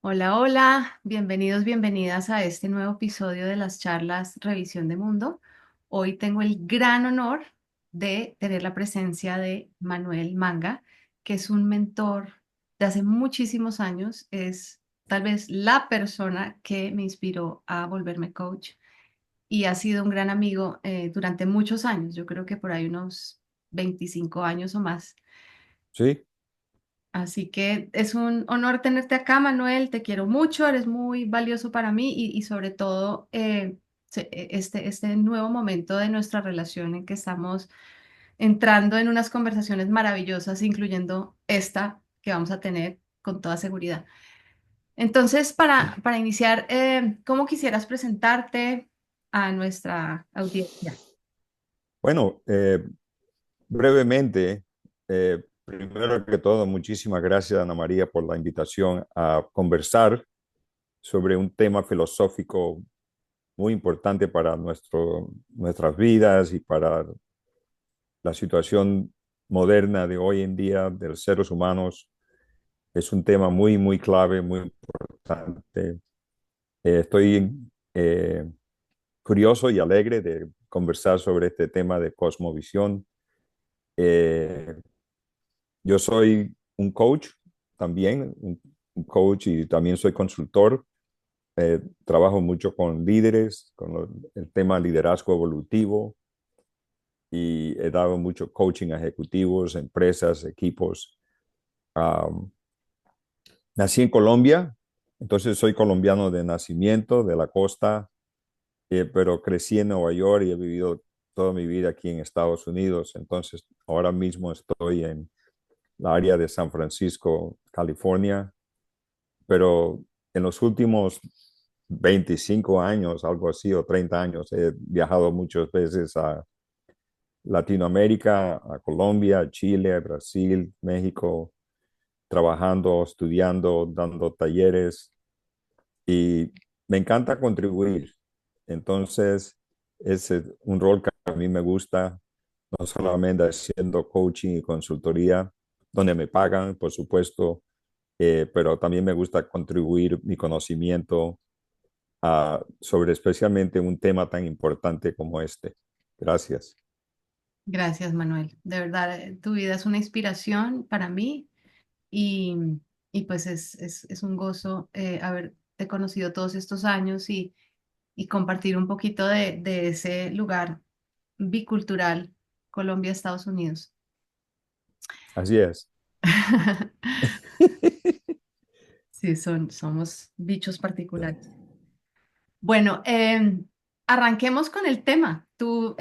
Hola, hola, bienvenidos, bienvenidas a este nuevo episodio de las charlas Revisión de Mundo. Hoy tengo el gran honor de tener la presencia de Manuel Manga, que es un mentor de hace muchísimos años, es tal vez la persona que me inspiró a volverme coach y ha sido un gran amigo durante muchos años, yo creo que por ahí unos 25 años o más. Sí, Así que es un honor tenerte acá, Manuel. Te quiero mucho, eres muy valioso para mí y sobre todo este nuevo momento de nuestra relación en que estamos entrando en unas conversaciones maravillosas, incluyendo esta que vamos a tener con toda seguridad. Entonces, para iniciar, ¿cómo quisieras presentarte a nuestra audiencia? bueno, brevemente, primero que todo, muchísimas gracias, Ana María, por la invitación a conversar sobre un tema filosófico muy importante para nuestras vidas y para la situación moderna de hoy en día de los seres humanos. Es un tema muy, muy clave, muy importante. Estoy eh, curioso y alegre de conversar sobre este tema de cosmovisión. Eh, Yo soy un coach también, un coach y también soy consultor. Trabajo mucho con líderes, con el tema liderazgo evolutivo y he dado mucho coaching a ejecutivos, empresas, equipos. Um, Nací en Colombia, entonces soy colombiano de nacimiento, de la costa, pero crecí en Nueva York y he vivido toda mi vida aquí en Estados Unidos. Entonces ahora mismo estoy en la área de San Francisco, California, pero en los últimos 25 años, algo así, o 30 años, he viajado muchas veces a Latinoamérica, a Colombia, a Chile, a Brasil, México, trabajando, estudiando, dando talleres y me encanta contribuir. Entonces, es un rol que a mí me gusta, no solamente haciendo coaching y consultoría, donde me pagan, por supuesto, pero también me gusta contribuir mi conocimiento sobre especialmente un tema tan importante como este. Gracias. Gracias, Manuel. De verdad, tu vida es una inspiración para mí. Y, y pues es un gozo haberte conocido todos estos años y compartir un poquito de ese lugar bicultural, Colombia, Estados Unidos. Así es. Sí, somos bichos particulares. Bueno, arranquemos con el tema. Tú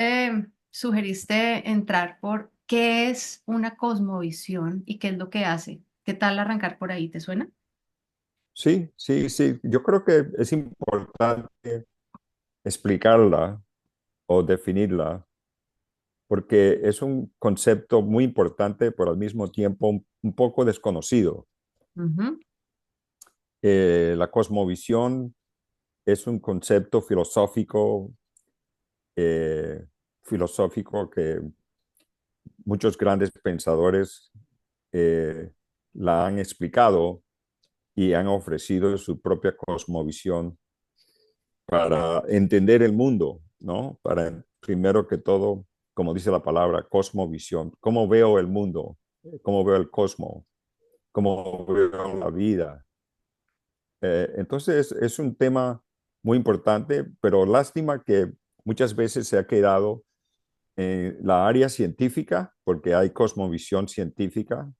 sugeriste entrar por qué es una cosmovisión y qué es lo que hace. ¿Qué tal arrancar por ahí? ¿Te suena? Sí, sí, sí. Yo creo que es importante explicarla o definirla porque es un concepto muy importante, pero al mismo tiempo un poco desconocido. Ujú. La cosmovisión es un concepto eh, filosófico que muchos grandes pensadores eh, la han explicado y han ofrecido su propia cosmovisión para entender el mundo, ¿no? Para, primero que todo, como dice la palabra, cosmovisión. ¿Cómo veo el mundo? ¿Cómo veo el cosmos? ¿Cómo veo la vida? Entonces, es un tema muy importante, pero lástima que muchas veces se ha quedado en la área científica, porque hay cosmovisión científica.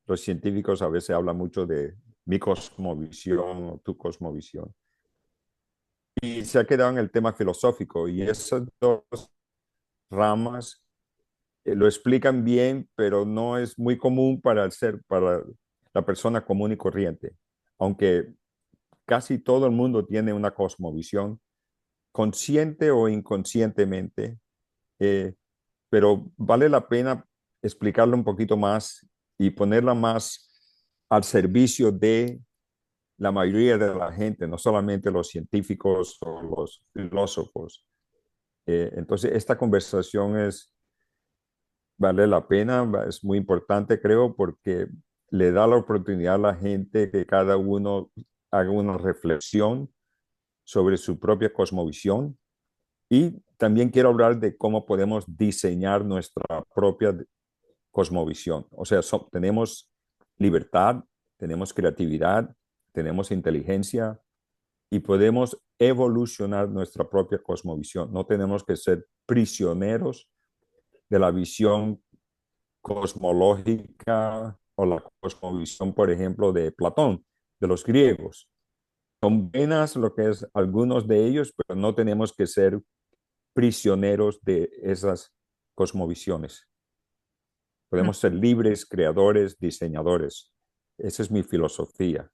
Los científicos a veces hablan mucho de mi cosmovisión o tu cosmovisión. Y se ha quedado en el tema filosófico y esas dos ramas lo explican bien, pero no es muy común para la persona común y corriente. Aunque casi todo el mundo tiene una cosmovisión, consciente o inconscientemente, eh, pero vale la pena explicarlo un poquito más y ponerla más al servicio de la mayoría de la gente, no solamente los científicos o los filósofos. Entonces, esta conversación vale la pena, es muy importante, creo, porque le da la oportunidad a la gente que cada uno haga una reflexión sobre su propia cosmovisión y también quiero hablar de cómo podemos diseñar nuestra propia cosmovisión. O sea, tenemos libertad, tenemos creatividad, tenemos inteligencia y podemos evolucionar nuestra propia cosmovisión. No tenemos que ser prisioneros de la visión cosmológica o la cosmovisión, por ejemplo, de Platón, de los griegos. Son buenas lo que es algunos de ellos, pero no tenemos que ser prisioneros de esas cosmovisiones. Mm, Podemos ser libres, creadores, diseñadores. Esa es mi filosofía.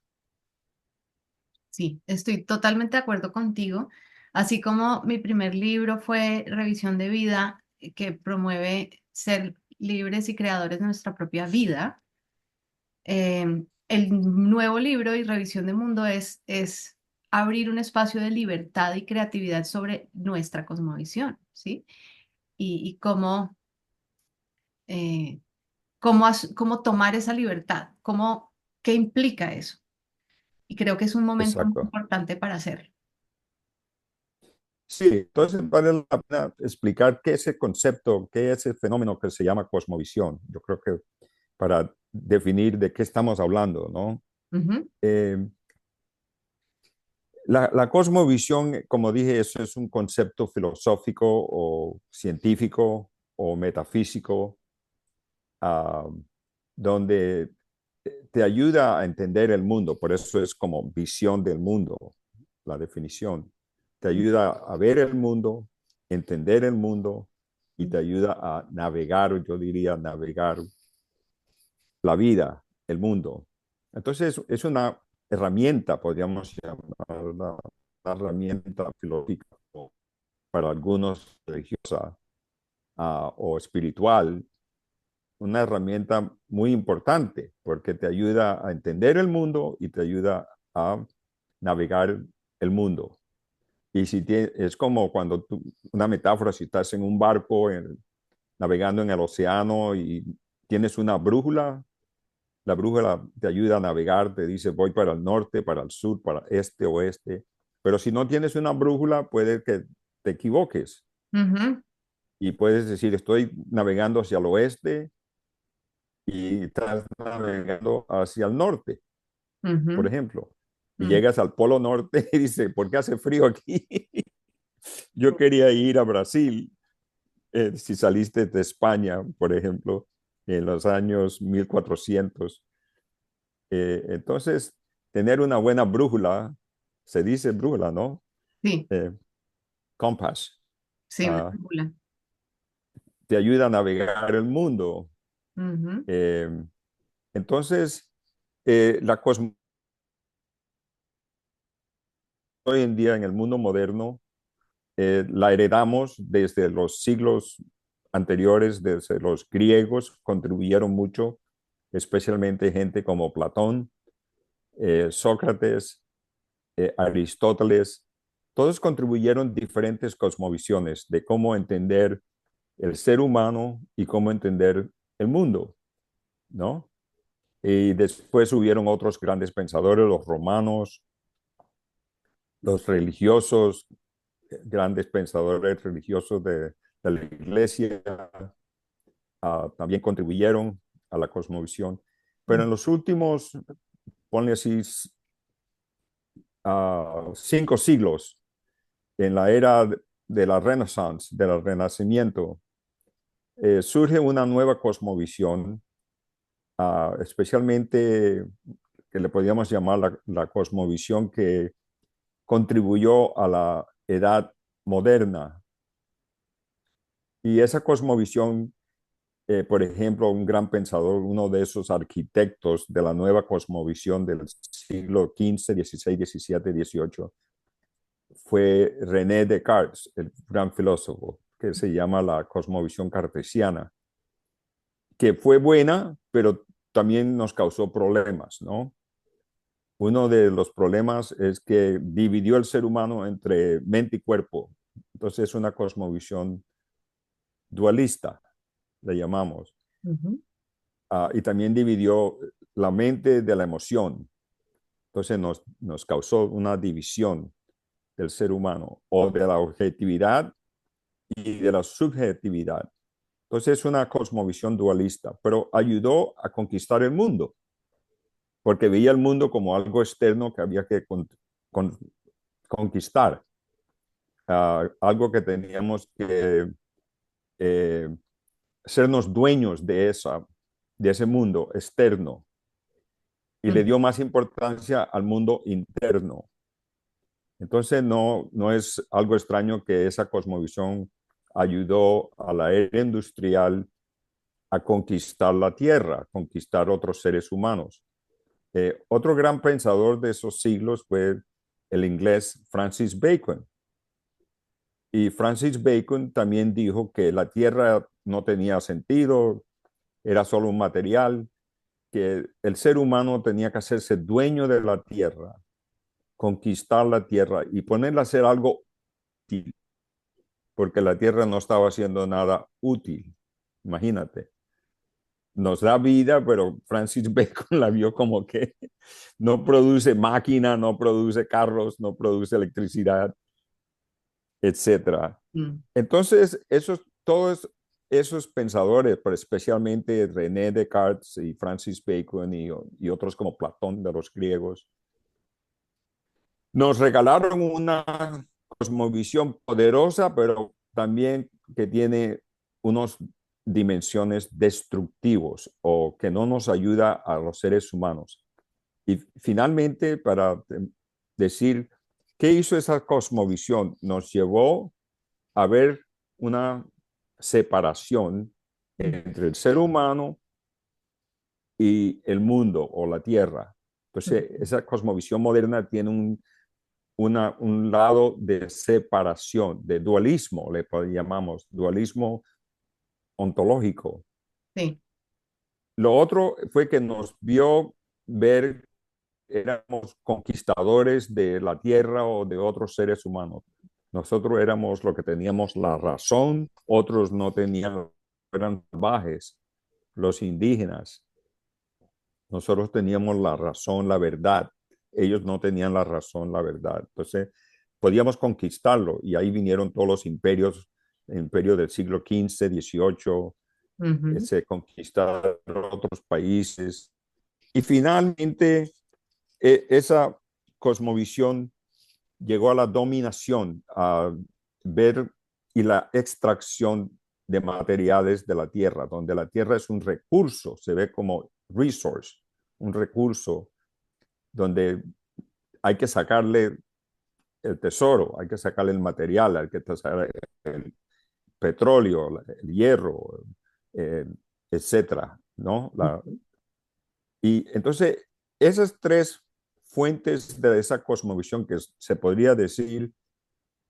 sí, estoy totalmente de acuerdo contigo. Así como mi primer libro fue Revisión de Vida, que promueve ser libres y creadores de nuestra propia vida. El nuevo libro y Revisión de Mundo es abrir un espacio de libertad y creatividad sobre nuestra cosmovisión, ¿sí? Y cómo, eh, cómo tomar esa libertad, qué implica eso. Y creo que es un momento muy Exacto. importante para hacerlo. Sí, entonces vale la pena explicar qué es ese concepto, qué es el fenómeno que se llama cosmovisión. Yo creo que para definir de qué estamos hablando, ¿no? Ujú, Eh, la cosmovisión, como dije, eso es un concepto filosófico o científico o metafísico, uh, donde te ayuda a entender el mundo. Por eso es como visión del mundo, la definición. Te ayuda a ver el mundo, entender el mundo y te ayuda a navegar, yo diría, navegar la vida, el mundo. Entonces es una herramienta, podríamos llamarla una herramienta filosófica para algunos religiosa o espiritual, una herramienta muy importante porque te ayuda a entender el mundo y te ayuda a navegar el mundo. Y si es como cuando una metáfora, si estás en un barco navegando en el océano y tienes una brújula, la brújula te ayuda a navegar, te dice voy para el norte, para el sur, para este, oeste. Pero si no tienes una brújula, puede que te equivoques ujú, y puedes decir estoy navegando hacia el oeste y estás navegando hacia el norte, por ujú, ejemplo. Y ujú. llegas al Polo Norte y dices, ¿por qué hace frío aquí? Yo quería ir a Brasil. Si saliste de España, por ejemplo, en los años 1400. Entonces, tener una buena brújula, se dice brújula, ¿no? Sí, Eh, Compass, sí, una uh, película. te ayuda a navegar el mundo. Ujú, Eh, entonces, la cosmología hoy en día en el mundo moderno la heredamos desde los siglos anteriores, desde los griegos, contribuyeron mucho, especialmente gente como Platón, Sócrates, Aristóteles, todos contribuyeron diferentes cosmovisiones de cómo entender el ser humano y cómo entender el mundo, ¿no? Y después hubieron otros grandes pensadores, los romanos, los religiosos, grandes pensadores religiosos de la iglesia, también contribuyeron a la cosmovisión. Pero en los últimos, ponle así, 5 siglos, en la era de la Renaissance, del Renacimiento, surge una nueva cosmovisión, especialmente que le podríamos llamar la cosmovisión que contribuyó a la edad moderna. Y esa cosmovisión, por ejemplo, un gran pensador, uno de esos arquitectos de la nueva cosmovisión del siglo XV, XVI, XVII, XVIII, fue René Descartes, el gran filósofo, que se llama la cosmovisión cartesiana, que fue buena, pero también nos causó problemas, ¿no? Uno de los problemas es que dividió el ser humano entre mente y cuerpo. Entonces es una cosmovisión dualista, le llamamos. ujú, Y también dividió la mente de la emoción. Entonces nos causó una división del ser humano, o de la objetividad y de la subjetividad. Entonces es una cosmovisión dualista, pero ayudó a conquistar el mundo, porque veía el mundo como algo externo que había que con, conquistar, algo que teníamos que eh, sernos dueños de ese mundo externo, y le Mm. dio más importancia al mundo interno. Entonces no es algo extraño que esa cosmovisión ayudó a la era industrial a conquistar la tierra, a conquistar otros seres humanos. Otro gran pensador de esos siglos fue el inglés Francis Bacon. Y Francis Bacon también dijo que la tierra no tenía sentido, era solo un material, que el ser humano tenía que hacerse dueño de la tierra, conquistar la tierra y ponerla a hacer algo útil, porque la tierra no estaba haciendo nada útil. Imagínate, nos da vida, pero Francis Bacon la vio como que no produce máquina, no produce carros, no produce electricidad, etcétera. Mm. Entonces, todos esos pensadores, pero especialmente René Descartes y Francis Bacon y otros como Platón de los griegos, nos regalaron una cosmovisión poderosa, pero también que tiene unas dimensiones destructivos o que no nos ayuda a los seres humanos. Y finalmente, para decir qué hizo esa cosmovisión, nos llevó a ver una separación Mm. entre el ser humano y el mundo o la tierra. Entonces, Mm. esa cosmovisión moderna tiene un lado de separación, de dualismo, le llamamos, dualismo ontológico. Sí. Lo otro fue que nos vio ver, éramos conquistadores de la tierra o de otros seres humanos. Nosotros éramos lo que teníamos la razón, otros no tenían, eran salvajes, los indígenas. Nosotros teníamos la razón, la verdad. Ellos no tenían la razón, la verdad. Entonces, podíamos conquistarlo y ahí vinieron todos los imperios, el imperio del siglo XV, XVIII, Ujú. se conquistaron otros países. Y finalmente, esa cosmovisión llegó a la dominación, a ver y la extracción de materiales de la tierra, donde la tierra es un recurso, se ve como resource, un recurso donde hay que sacarle el tesoro, hay que sacarle el material, hay que sacar el petróleo, el hierro, eh, etcétera, ¿no? Ujú. Y entonces, esas tres fuentes de esa cosmovisión que se podría decir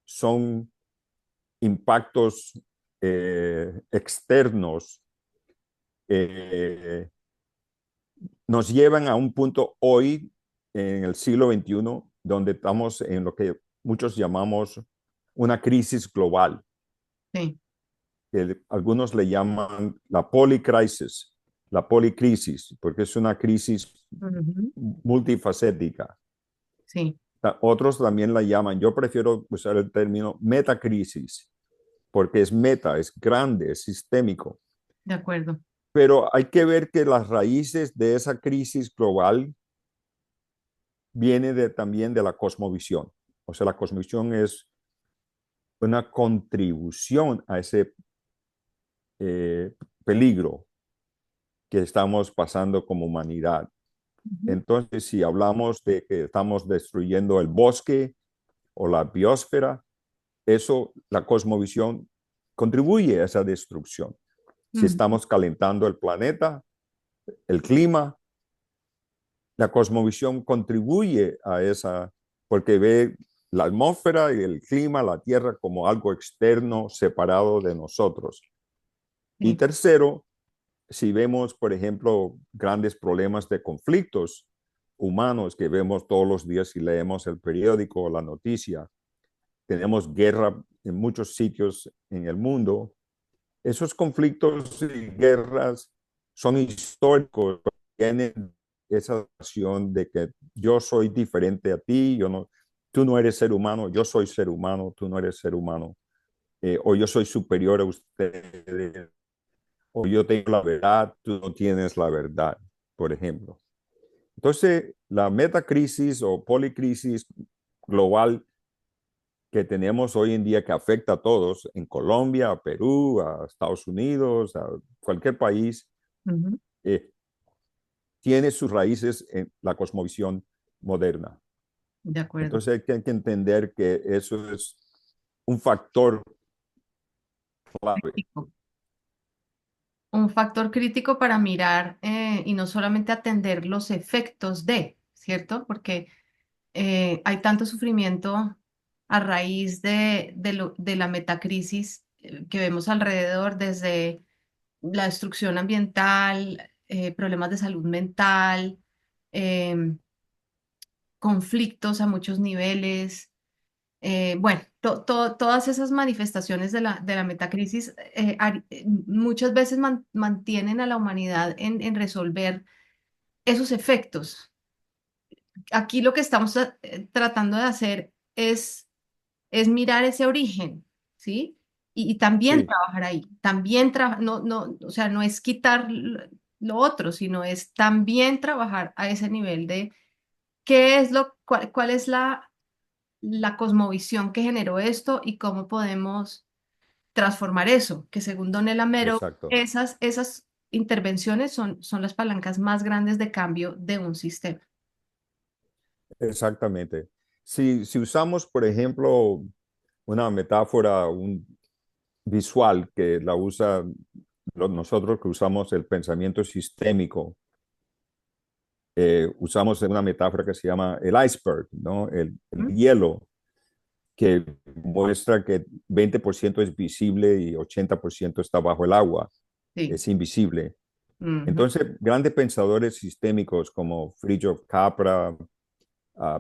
son impactos externos, eh, nos llevan a un punto hoy, en el siglo XXI, donde estamos en lo que muchos llamamos una crisis global, Sí. que algunos le llaman la policrisis, la policrisis, porque es una crisis Ujú. multifacética. Sí. Otros también la llaman, yo prefiero usar el término metacrisis, porque es meta, es grande, es sistémico. De acuerdo. Pero hay que ver que las raíces de esa crisis global viene también de la cosmovisión. O sea, la cosmovisión es una contribución a ese eh, peligro que estamos pasando como humanidad. Ujú. Entonces, si hablamos de que estamos destruyendo el bosque o la biosfera, eso, la cosmovisión contribuye a esa destrucción. Si Ujú. estamos calentando el planeta, el clima, la cosmovisión contribuye a esa, porque ve la atmósfera y el clima, la tierra, como algo externo, separado de nosotros. Y Sí. tercero, si vemos, por ejemplo, grandes problemas de conflictos humanos que vemos todos los días si leemos el periódico o la noticia, tenemos guerra en muchos sitios en el mundo. Esos conflictos y guerras son históricos, tienen esa acción de que yo soy diferente a ti, yo no, tú no eres ser humano, yo soy ser humano, tú no eres ser humano, o yo soy superior a ustedes, o yo tengo la verdad, tú no tienes la verdad, por ejemplo. Entonces, la metacrisis o policrisis global que tenemos hoy en día que afecta a todos, en Colombia, a Perú, a Estados Unidos, a cualquier país, Ujú, eh, tiene sus raíces en la cosmovisión moderna. de acuerdo. Entonces hay que entender que eso es un factor clave. Crítico. Un factor crítico para mirar y no solamente atender los efectos de, ¿cierto? Porque hay tanto sufrimiento a raíz de la metacrisis que vemos alrededor, desde la destrucción ambiental, problemas de salud mental, em, conflictos a muchos niveles. Bueno, todas esas manifestaciones de la metacrisis muchas veces mantienen a la humanidad en resolver esos efectos. Aquí lo que estamos tratando de hacer es mirar ese origen, ¿sí? Y también Sí, trabajar ahí, también no, o sea, no es quitar lo otro, sino es también trabajar a ese nivel de qué es cuál es la cosmovisión que generó esto y cómo podemos transformar eso, que según Don Elamero, exacto, esas intervenciones son las palancas más grandes de cambio de un sistema. exactamente. Si usamos, por ejemplo, una metáfora un visual que la usa nosotros que usamos el pensamiento sistémico, usamos una metáfora que se llama el iceberg, ¿no? El ¿Mm? hielo que muestra que 20% es visible y 80% está bajo el agua, Sí. es invisible. Ujú, Entonces, grandes pensadores sistémicos como Fritjof Capra,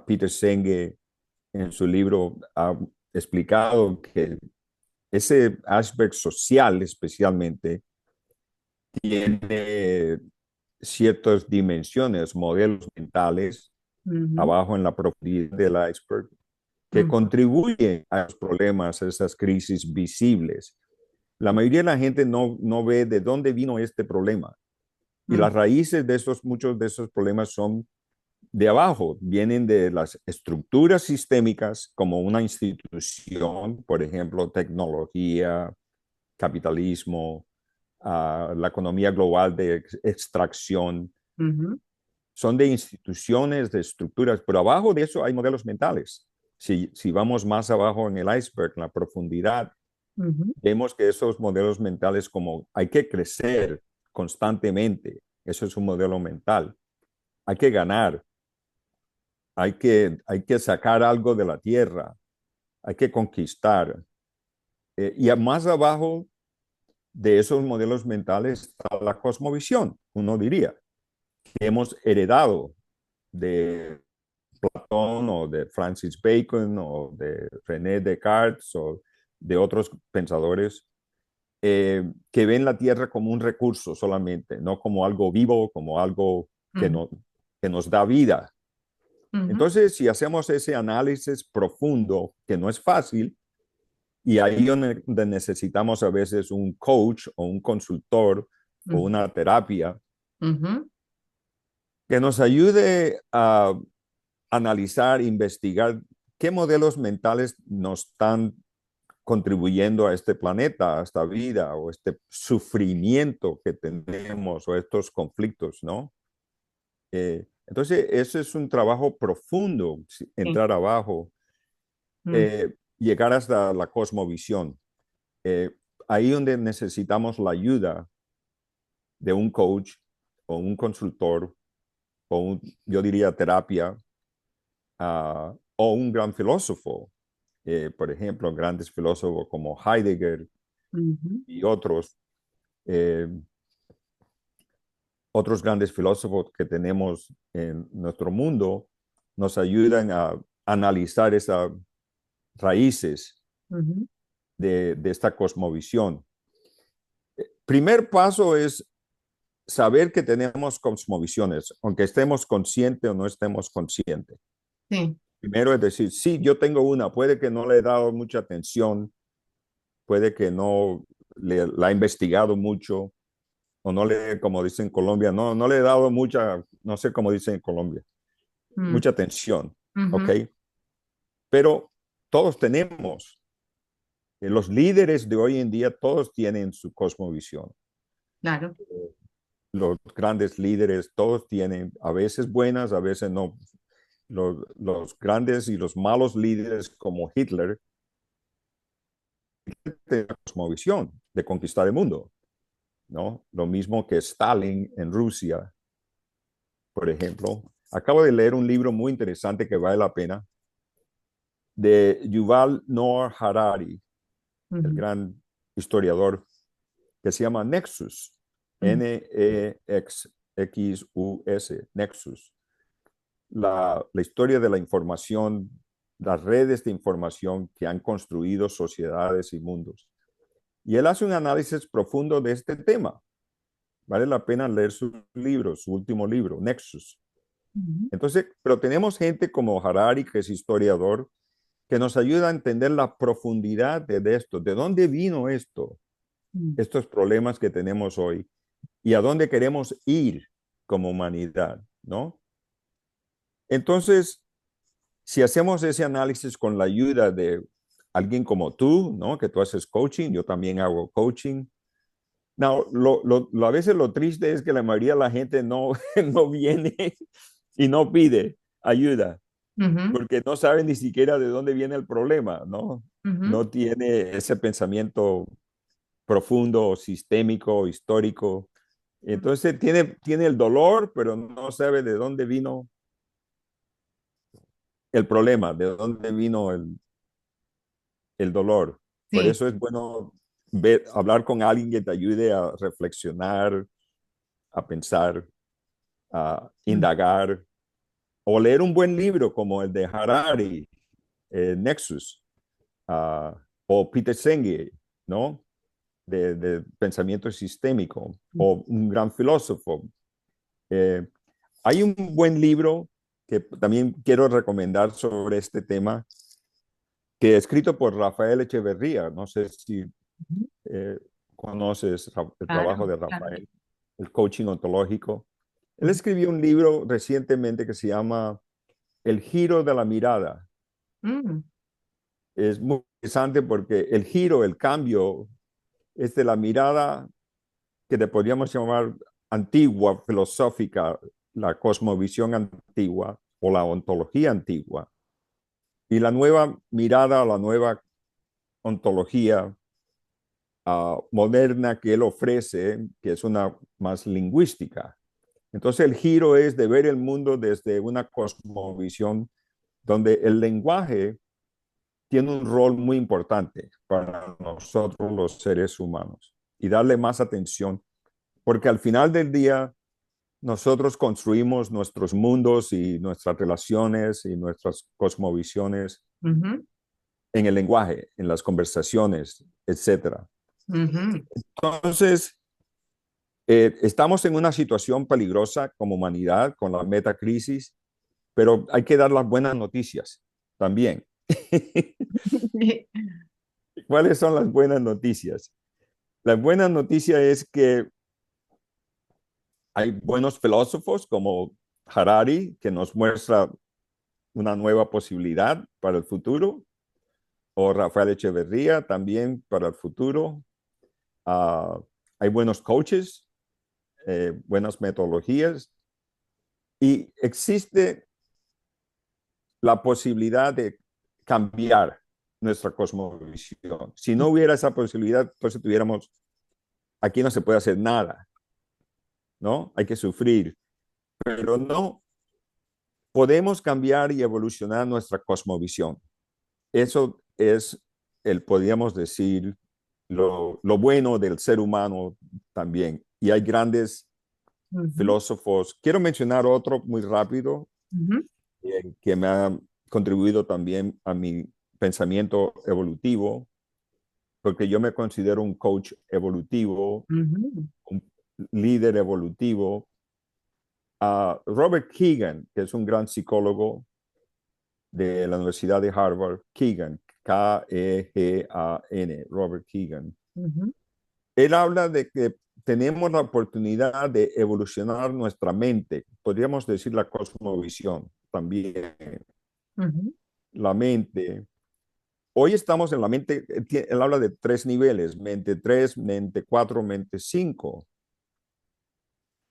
Peter Senge, en su libro ha explicado que ese iceberg social especialmente tiene ciertas dimensiones, modelos mentales ujú, abajo en la profundidad del iceberg que ujú, contribuyen a los problemas, a esas crisis visibles. La mayoría de la gente no ve de dónde vino este problema. Y ujú, las raíces de muchos de esos problemas son de abajo, vienen de las estructuras sistémicas como una institución, por ejemplo, tecnología, capitalismo, la economía global de extracción, ujú, son de instituciones, de estructuras, pero abajo de eso hay modelos mentales. Si vamos más abajo en el iceberg, en la profundidad, ujú, vemos que esos modelos mentales como hay que crecer constantemente, eso es un modelo mental, hay que ganar, hay que sacar algo de la tierra, hay que conquistar. Y más abajo de esos modelos mentales está la cosmovisión, uno diría, que hemos heredado de Platón o de Francis Bacon o de René Descartes o de otros pensadores que ven la tierra como un recurso solamente, no como algo vivo, como algo que, ujú, no, que nos da vida. ujú, Entonces, si hacemos ese análisis profundo, que no es fácil, y ahí donde necesitamos a veces un coach o un consultor o ujú, una terapia ujú, que nos ayude a analizar, investigar qué modelos mentales nos están contribuyendo a este planeta, a esta vida o este sufrimiento que tenemos o estos conflictos, ¿no? Entonces, eso es un trabajo profundo, sí, entrar abajo, mm, llegar hasta la cosmovisión. Eh, Ahí donde necesitamos la ayuda de un coach o un consultor o yo diría terapia o un gran filósofo, por ejemplo, grandes filósofos como Heidegger ujú, y eh, otros grandes filósofos que tenemos en nuestro mundo, nos ayudan a analizar esas raíces ujú, de esta cosmovisión. Primer paso es saber que tenemos cosmovisiones, aunque estemos conscientes o no estemos conscientes. Sí. Primero es decir, sí, yo tengo una, puede que no le he dado mucha atención, puede que no la he investigado mucho, o no le, como dicen en Colombia, no le he dado mucha, no sé cómo dicen en Colombia, Mm, mucha atención, ¿ok? ujú, Pero todos tenemos, los líderes de hoy en día, todos tienen su cosmovisión. claro. Los grandes líderes, todos tienen, a veces buenas, a veces no. Los grandes y los malos líderes como Hitler tenían la cosmovisión de conquistar el mundo, ¿no? Lo mismo que Stalin en Rusia, por ejemplo. Acabo de leer un libro muy interesante que vale la pena, de Yuval Noah Harari, el Ujú, gran historiador, que se llama Nexus, ujú, Nexxus, Nexus, la historia de la información, las redes de información que han construido sociedades y mundos. Y él hace un análisis profundo de este tema. Vale la pena leer su libro, su último libro, Nexus. ujú, Entonces, pero tenemos gente como Harari, que es historiador, que nos ayuda a entender la profundidad de esto, de dónde vino esto, ujú. estos problemas que tenemos hoy y a dónde queremos ir como humanidad, ¿no? Entonces, si hacemos ese análisis con la ayuda de alguien como tú, ¿no? Que tú haces coaching, yo también hago coaching. No, a veces lo triste es que la mayoría de la gente no, no viene y no pide ayuda, Ujú, porque no sabe ni siquiera de dónde viene el problema, ¿no? ujú, No tiene ese pensamiento profundo, sistémico, histórico. Entonces tiene el dolor, pero no sabe de dónde vino el problema, de dónde vino el dolor. Por sí. eso es bueno hablar con alguien que te ayude a reflexionar, a pensar, a Mm, indagar, o leer un buen libro como el de Harari, Nexus, o Peter Senge, ¿no? De pensamiento sistémico, mm, o un gran filósofo. Eh, Hay un buen libro que también quiero recomendar sobre este tema, que es escrito por Rafael Echeverría. No sé si ujú. eh, conoces el trabajo Claro, de claro. Rafael, el coaching ontológico. Él Ujú. escribió un libro recientemente que se llama El giro de la mirada. Mm, Es muy interesante porque el giro, el cambio, es de la mirada que te podríamos llamar antigua, filosófica, la cosmovisión antigua o la ontología antigua, y la nueva mirada, la nueva ontología moderna que él ofrece, que es una más lingüística. Entonces el giro es de ver el mundo desde una cosmovisión donde el lenguaje tiene un rol muy importante para nosotros los seres humanos y darle más atención, porque al final del día nosotros construimos nuestros mundos y nuestras relaciones y nuestras cosmovisiones ujú, en el lenguaje, en las conversaciones, etcétera. ujú. Entonces, estamos en una situación peligrosa como humanidad con la metacrisis, pero hay que dar las buenas noticias también. ¿Cuáles son las buenas noticias? La buena noticia es que hay buenos filósofos como Harari, que nos muestra una nueva posibilidad para el futuro, o Rafael Echeverría también para el futuro. Uh, Hay buenos coaches, buenas metodologías, y existe la posibilidad de cambiar nuestra cosmovisión. Si no hubiera esa posibilidad, entonces tuviéramos, aquí no se puede hacer nada, ¿no? Hay que sufrir, pero no, podemos cambiar y evolucionar nuestra cosmovisión. Eso es podríamos decir, lo bueno del ser humano también. Y hay grandes Ujú, filósofos. Quiero mencionar otro muy rápido, ujú, que me ha contribuido también a mi pensamiento evolutivo, porque yo me considero un coach evolutivo, ujú. líder evolutivo, a Robert Keegan, que es un gran psicólogo de la Universidad de Harvard, Keegan, Kegan, Robert Keegan. Ujú, Él habla de que tenemos la oportunidad de evolucionar nuestra mente, podríamos decir la cosmovisión también, ujú, la mente. Hoy estamos en la mente, él habla de tres niveles, mente 3, mente 4, mente 5.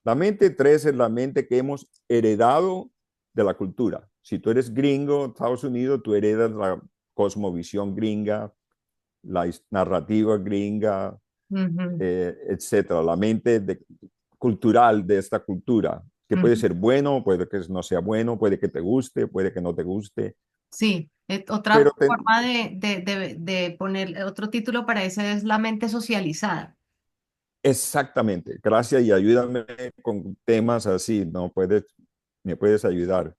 La mente 3 es la mente que hemos heredado de la cultura. Si tú eres gringo, Estados Unidos, tú heredas la cosmovisión gringa, la narrativa gringa, ujú, etcétera. La mente cultural de esta cultura, que puede ujú. ser bueno, puede que no sea bueno, puede que te guste, puede que no te guste. Sí, otra Pero forma de poner otro título para eso es la mente socializada. exactamente, gracias y ayúdame con temas así, ¿no? Me puedes ayudar.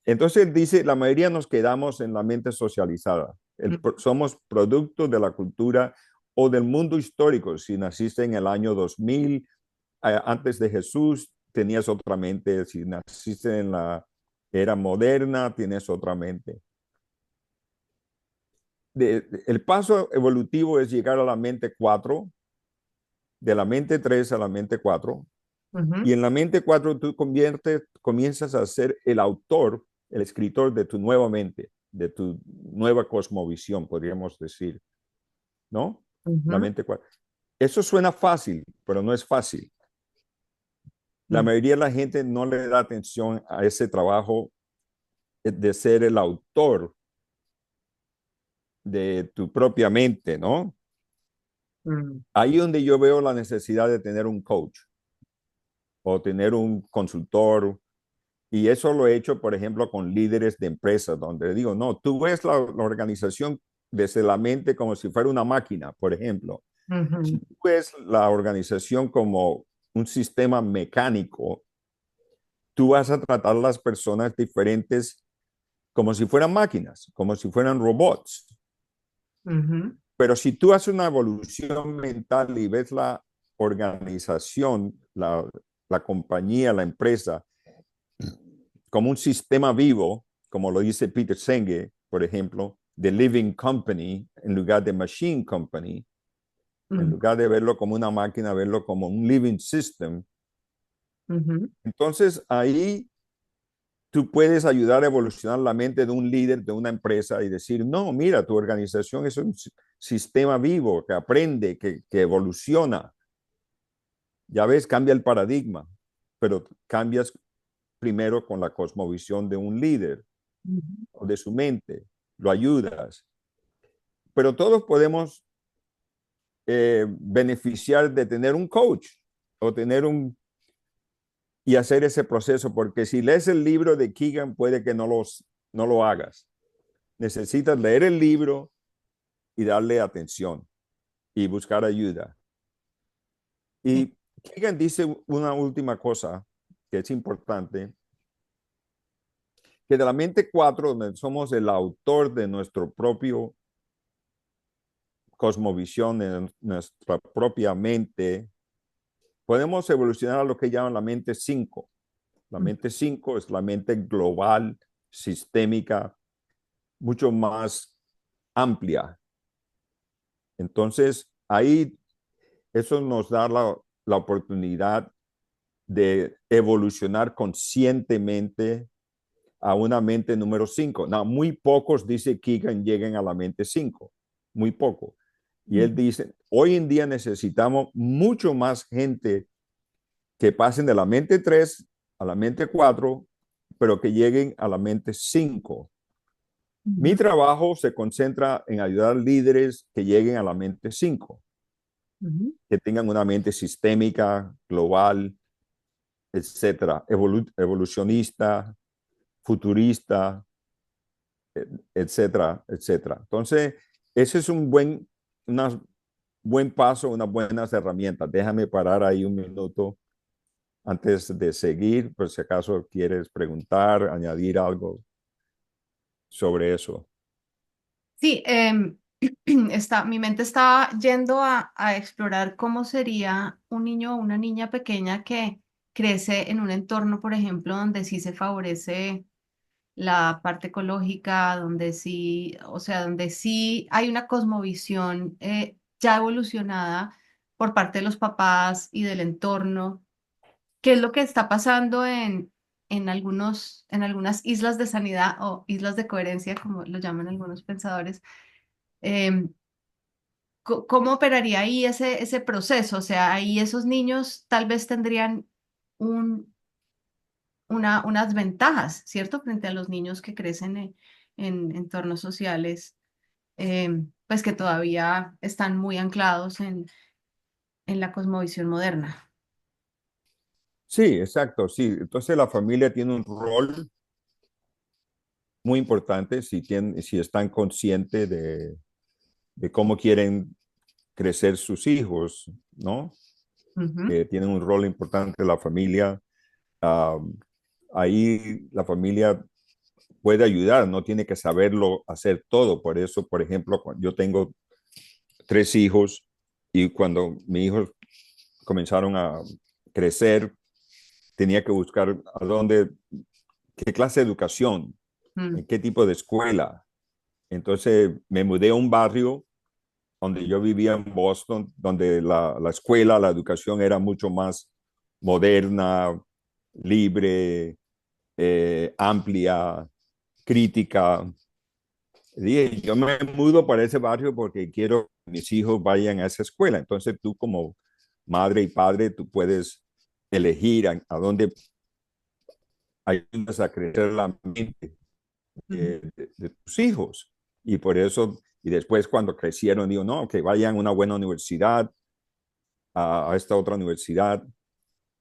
Entonces dice, la mayoría nos quedamos en la mente socializada. Somos producto de la cultura o del mundo histórico. Si naciste en el año 2000, antes de Jesús, tenías otra mente. Si naciste en la era moderna, tienes otra mente. El paso evolutivo es llegar a la mente 4, de la mente 3 a la mente 4. Ujú, Y en la mente 4 tú comienzas a ser el autor, el escritor de tu nueva mente, de tu nueva cosmovisión, podríamos decir, ¿no? La ujú, mente 4. Eso suena fácil, pero no es fácil. La ujú, mayoría de la gente no le da atención a ese trabajo de ser el autor de tu propia mente, ¿no? ujú, Ahí donde yo veo la necesidad de tener un coach o tener un consultor. Y eso lo he hecho, por ejemplo, con líderes de empresas, donde digo, no, tú ves la organización desde la mente como si fuera una máquina, por ejemplo. Si ujú, tú ves la organización como un sistema mecánico, tú vas a tratar a las personas diferentes como si fueran máquinas, como si fueran robots. ujú, Pero si tú haces una evolución mental y ves la organización, la compañía, la empresa, como un sistema vivo, como lo dice Peter Senge, por ejemplo, de Living Company en lugar de Machine Company, en ujú, lugar de verlo como una máquina, verlo como un living system. ujú, Entonces ahí tú puedes ayudar a evolucionar la mente de un líder de una empresa y decir, no, mira, tu organización es un sistema vivo que aprende, que evoluciona. Ya ves, cambia el paradigma, pero cambias primero con la cosmovisión de un líder ujú, o de su mente, lo ayudas. Pero todos podemos beneficiar de tener un coach o tener y hacer ese proceso, porque si lees el libro de Keegan puede que no lo hagas. Necesitas leer el libro y darle atención y buscar ayuda. sí, Y Keegan dice una última cosa que es importante, que de la mente 4, donde somos el autor de nuestro propio cosmovisión, de nuestra propia mente, podemos evolucionar a lo que llaman la mente 5. La ujú, mente 5 es la mente global, sistémica, mucho más amplia. Entonces, ahí eso nos da la oportunidad de evolucionar conscientemente a una mente número 5. No, muy pocos, dice Keegan, lleguen a la mente 5. Muy poco. Y él dice, hoy en día necesitamos mucho más gente que pasen de la mente 3 a la mente 4, pero que lleguen a la mente 5. Mi ujú, trabajo se concentra en ayudar líderes que lleguen a la mente 5, ujú, que tengan una mente sistémica, global, etcétera, evolucionista, futurista, etcétera, etcétera. Entonces, ese es una buen paso, unas buenas herramientas. Déjame parar ahí un minuto antes de seguir, por si acaso quieres preguntar, añadir algo sobre eso. sí, Mi mente estaba yendo a explorar cómo sería un niño o una niña pequeña que crece en un entorno, por ejemplo, donde sí se favorece la parte ecológica, donde sí, o sea, donde sí hay una cosmovisión ya evolucionada por parte de los papás y del entorno. ¿Qué es lo que está pasando en algunas islas de sanidad o islas de coherencia, como lo llaman algunos pensadores? Em, ¿Cómo operaría ahí ese proceso? O sea, ahí esos niños tal vez tendrían unas ventajas, ¿cierto? Frente a los niños que crecen en entornos sociales, pues que todavía están muy anclados en la cosmovisión moderna. Sí, exacto, sí. Entonces la familia tiene un rol muy importante si están conscientes de cómo quieren crecer sus hijos, ¿no? Ujú, Tienen un rol importante la familia. ah, Ahí la familia puede ayudar, no tiene que saberlo hacer todo. Por eso, por ejemplo, yo tengo tres hijos y cuando mis hijos comenzaron a crecer, tenía que buscar a dónde, qué clase de educación, mm, en qué tipo de escuela. Entonces me mudé a un barrio donde yo vivía en Boston, donde la escuela, la educación era mucho más moderna, libre, amplia, crítica. Dije, yo me mudo para ese barrio porque quiero que mis hijos vayan a esa escuela. Entonces tú como madre y padre, tú puedes elegir a dónde ayudas a crecer la mente mm, de tus hijos. Y por eso, y después cuando crecieron, digo, no, que vayan a una buena universidad, a esta otra universidad,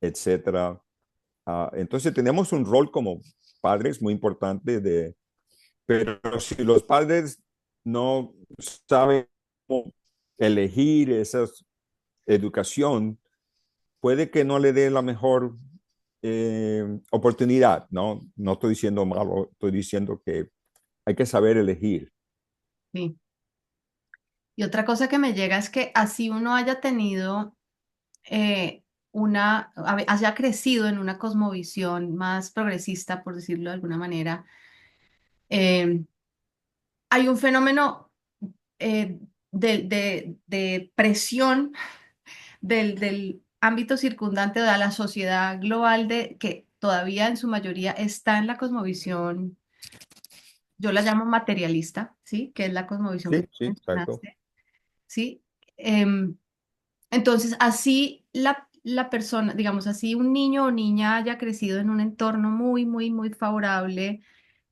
etcétera. Entonces tenemos un rol como padres muy importante pero si los padres no saben cómo elegir esa educación, puede que no le dé la mejor oportunidad, ¿no? No estoy diciendo malo, estoy diciendo que hay que saber elegir. sí. Y otra cosa que me llega es que así uno haya tenido haya crecido en una cosmovisión más progresista, por decirlo de alguna manera, eh, hay un fenómeno de presión del ámbito circundante de la sociedad global que todavía en su mayoría está en la cosmovisión, yo la llamo materialista, ¿sí? Que es la cosmovisión que Sí, tú sí, exacto. mencionaste, ¿sí? Em, entonces, así la persona, digamos así, un niño o niña haya crecido en un entorno muy, muy, muy favorable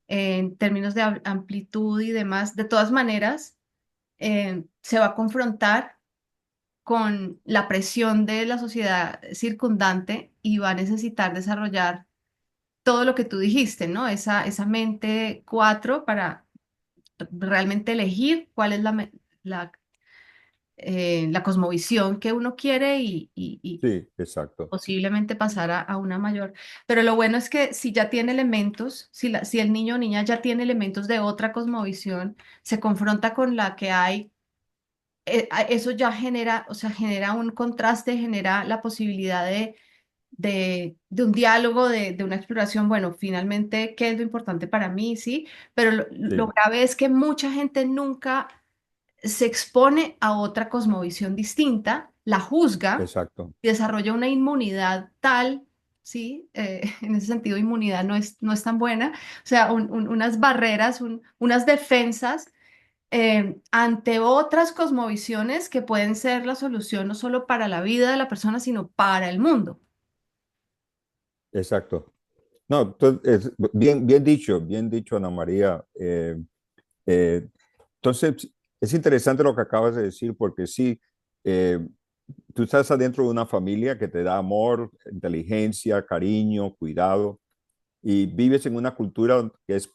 en términos de amplitud y demás, de todas maneras, se va a confrontar con la presión de la sociedad circundante y va a necesitar desarrollar todo lo que tú dijiste, ¿no? Esa mente cuatro para realmente elegir cuál es la cosmovisión que uno quiere y Sí, exacto. posiblemente pasar a una mayor. Pero lo bueno es que si ya tiene elementos, si el niño o niña ya tiene elementos de otra cosmovisión, se confronta con la que hay, eso ya genera, o sea, genera un contraste, genera la posibilidad de un diálogo, de una exploración, bueno, finalmente, ¿qué es lo importante para mí? Sí, pero lo Sí, grave es que mucha gente nunca se expone a otra cosmovisión distinta, la juzga exacto. y desarrolla una inmunidad tal, ¿sí? En ese sentido, inmunidad no es tan buena, o sea, unas barreras, unas defensas ante otras cosmovisiones que pueden ser la solución no solo para la vida de la persona, sino para el mundo. Exacto. No, bien dicho, Ana María. Eh, entonces, es interesante lo que acabas de decir, porque sí, eh, tú estás adentro de una familia que te da amor, inteligencia, cariño, cuidado, y vives en una cultura que es